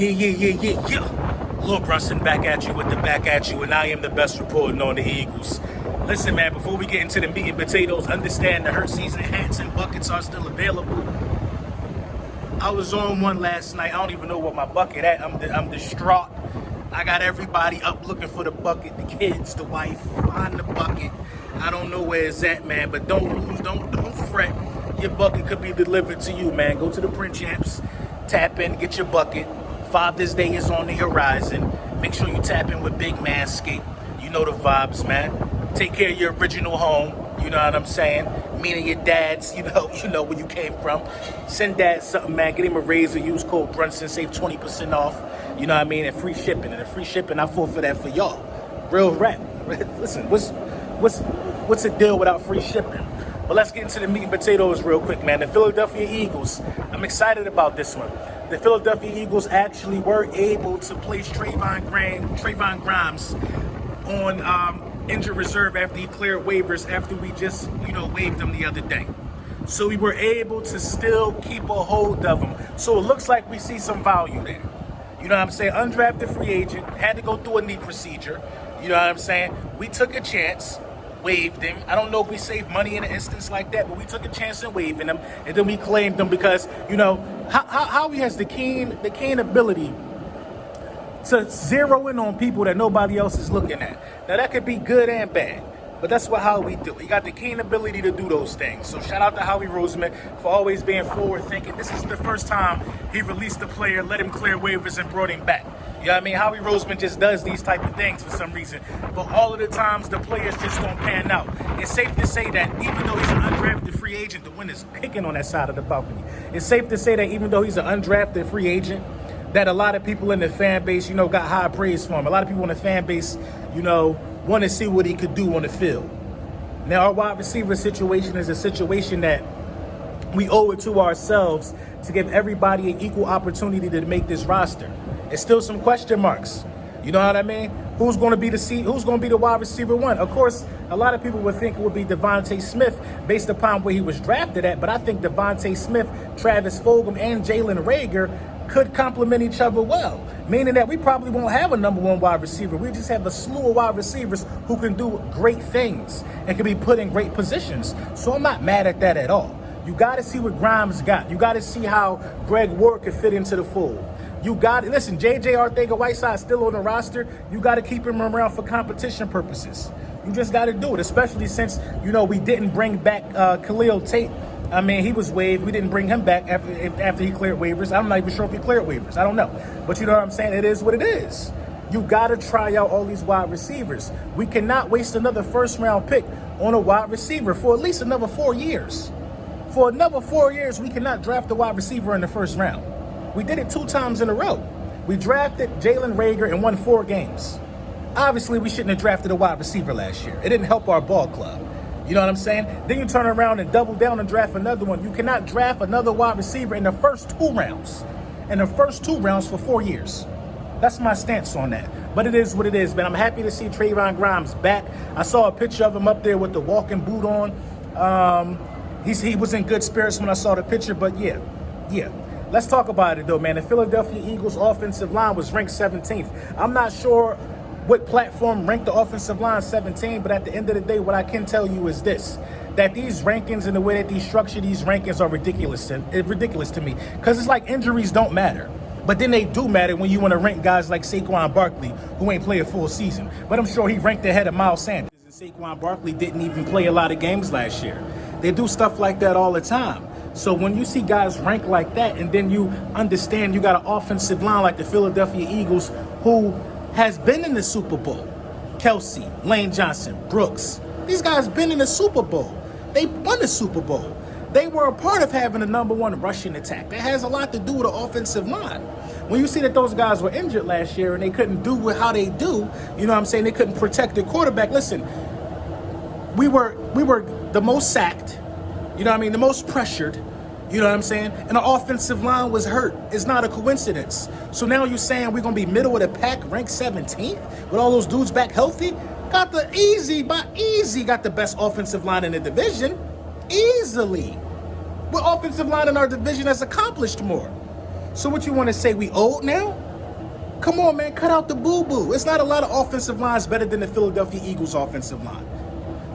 Yeah. Lil Brunson back at you with the back at you, and I am the best reporting on the Eagles. Listen, man, before we get into the meat and potatoes, understand the hurt season hats and buckets are still available. I was on one last night. I don't even know what my bucket at. I'm distraught. I got everybody up looking for the bucket, the kids, the wife, find the bucket. I don't know where it's at, man, but don't lose, don't fret. Your bucket could be delivered to you, man. Go to the Print Champs, tap in, get your bucket. Father's Day is on the horizon. Make sure you tap in with Big Manscaped. You know the vibes, man. Take care of your original home. You know what I'm saying? Meaning your dad's, you know where you came from. Send dad something, man. Get him a razor. Use code Brunson. Save 20% off. You know what I mean? And free shipping. And the free shipping, I fought for that for y'all. Real rap. Listen, what's the deal without free shipping? But let's get into the meat and potatoes real quick, man. The Philadelphia Eagles. I'm excited about this one. The Philadelphia Eagles actually were able to place Trevon Grimes on injured reserve after he cleared waivers after we just, waived him the other day. So we were able to still keep a hold of him. So it looks like we see some value there. You know what I'm saying? Undrafted free agent, had to go through a knee procedure. You know what I'm saying? We took a chance, waived him. I don't know if we saved money in an instance like that, but we took a chance in waiving him, and then we claimed him because, how he has the keen ability to zero in on people that nobody else is looking at. Now, that could be good and bad, but that's how we do it. He got the keen ability to do those things. So shout out to Howie Roseman for always being forward thinking. This is the first time he released the player, let him clear waivers, and brought him back. You know what I mean? Howie Roseman just does these type of things for some reason. But all of the times, the players just don't pan out. It's safe to say that even though he's an undrafted free agent, the wind is picking on that side of the balcony. It's safe to say that even though he's an undrafted free agent, that a lot of people in the fan base, got high praise for him. A lot of people in the fan base, want to see what he could do on the field. Now, our wide receiver situation is a situation that we owe it to ourselves to give everybody an equal opportunity to make this roster. It's still some question marks. You know what I mean? Who's going to be the wide receiver one? Of course, a lot of people would think it would be Devontae Smith based upon where he was drafted at, but I think Devontae Smith, Travis Fulgham, and Jalen Reagor could complement each other well, meaning that we probably won't have a number one wide receiver. We just have a slew of wide receivers who can do great things and can be put in great positions. So I'm not mad at that at all. You got to see what Grimes got. You got to see how Greg Ward could fit into the fold. You got to listen. J.J. Arcega-Whiteside still on the roster. You got to keep him around for competition purposes. You just got to do it, especially since we didn't bring back Khalil Tate. I mean, he was waived. We didn't bring him back after he cleared waivers. I'm not even sure if he cleared waivers. I don't know. But you know what I'm saying? It is what it is. You got to try out all these wide receivers. We cannot waste another first-round pick on a wide receiver for at least another 4 years. For another 4 years, we cannot draft a wide receiver in the first round. We did it 2 times in a row. We drafted Jalen Reagor and won 4 games. Obviously, we shouldn't have drafted a wide receiver last year. It didn't help our ball club. You know what I'm saying? Then you turn around and double down and draft another one. You cannot draft another wide receiver in the first 2 rounds. In the first 2 rounds for 4 years. That's my stance on that. But it is what it is, man. I'm happy to see Trevon Grimes back. I saw a picture of him up there with the walking boot on. He was in good spirits when I saw the picture, but yeah. Let's talk about it, though, man. The Philadelphia Eagles offensive line was ranked 17th. I'm not sure what platform ranked the offensive line 17, but at the end of the day, what I can tell you is this, that these rankings and the way that they structure these rankings are ridiculous to me, because it's like injuries don't matter. But then they do matter when you want to rank guys like Saquon Barkley, who ain't played a full season. But I'm sure he ranked ahead of Miles Sanders. And Saquon Barkley didn't even play a lot of games last year. They do stuff like that all the time. So when you see guys rank like that, and then you understand you got an offensive line like the Philadelphia Eagles who has been in the Super Bowl. Kelsey, Lane Johnson, Brooks. These guys been in the Super Bowl. They won the Super Bowl. They were a part of having the number one rushing attack. That has a lot to do with the offensive line. When you see that those guys were injured last year and they couldn't do how they do, you know what I'm saying? They couldn't protect their quarterback. Listen, we were the most sacked, you know what I mean? The most pressured. You know what I'm saying? And the offensive line was hurt. It's not a coincidence. So now you're saying we're going to be middle of the pack, ranked 17th, with all those dudes back healthy? Got the best offensive line in the division. Easily. What offensive line in our division has accomplished more? So what you want to say, we old now? Come on, man, cut out the boo-boo. It's not a lot of offensive lines better than the Philadelphia Eagles offensive line.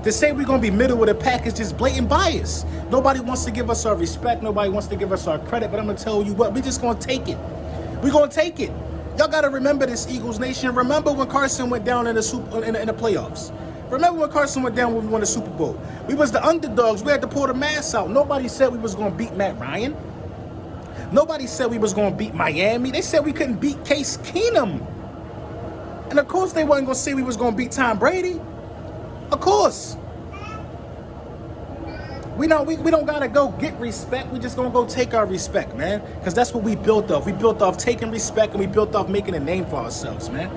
To say we're going to be middle of the pack is just blatant bias. Nobody wants to give us our respect. Nobody wants to give us our credit. But I'm going to tell you what, we're just going to take it. We're going to take it. Y'all got to remember this, Eagles Nation. Remember when Carson went down in the playoffs. Remember when Carson went down when we won the Super Bowl. We was the underdogs. We had to pull the mask out. Nobody said we was going to beat Matt Ryan. Nobody said we was going to beat Miami. They said we couldn't beat Case Keenum. And of course they wasn't going to say we was going to beat Tom Brady. Of course. We don't got to go get respect. We just going to go take our respect, man. Because that's what we built off. We built off taking respect, and we built off making a name for ourselves, man.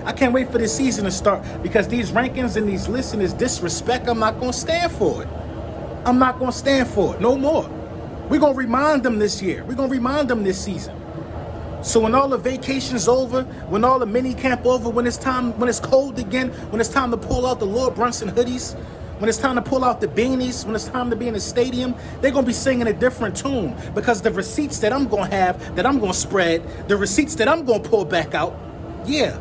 I can't wait for this season to start because these rankings and these lists and this disrespect, I'm not going to stand for it. I'm not going to stand for it. No more. We're going to remind them this year. We're going to remind them this season. So when all the vacation's over, when all the mini camp over, when it's cold again, when it's time to pull out the Lord Brunson hoodies, when it's time to pull out the beanies, when it's time to be in the stadium, they're going to be singing a different tune because the receipts that I'm going to have, that I'm going to spread, the receipts that I'm going to pull back out, yeah.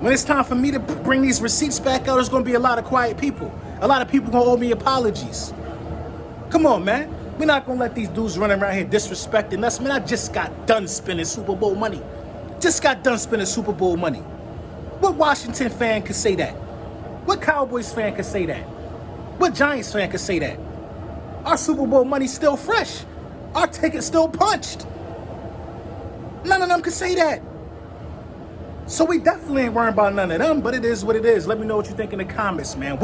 When it's time for me to bring these receipts back out, there's going to be a lot of quiet people. A lot of people going to owe me apologies. Come on, man. We're not going to let these dudes run around here disrespecting us. Man, I just got done spending Super Bowl money. What Washington fan could say that? What Cowboys fan could say that? What Giants fan could say that? Our Super Bowl money's still fresh. Our ticket's still punched. None of them could say that. So we definitely ain't worrying about none of them, but it is what it is. Let me know what you think in the comments, man.